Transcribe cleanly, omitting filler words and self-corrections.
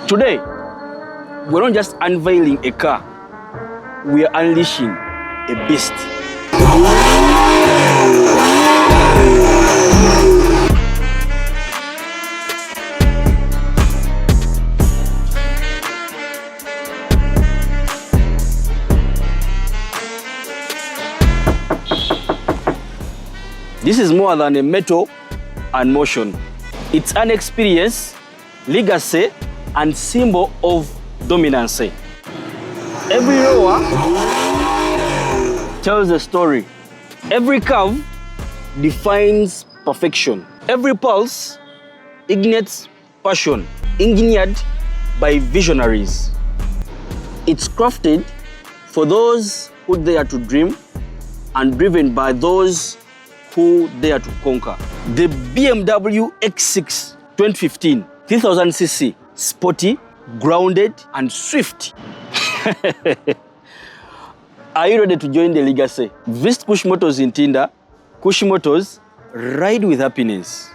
Today, we're not just unveiling a car, we are unleashing a beast. This is more than a metal and motion. It's an experience, legacy, and symbol of dominance. Every rower tells a story. Every curve defines perfection. Every pulse ignites passion, engineered by visionaries. It's crafted for those who dare to dream and driven by those who dare to conquer. The BMW X6 2015, 3000cc, sporty, grounded, and swift. Are you ready to join the legacy? Visit Khushi Motors in Ntinda. Khushi Motors, ride with happiness.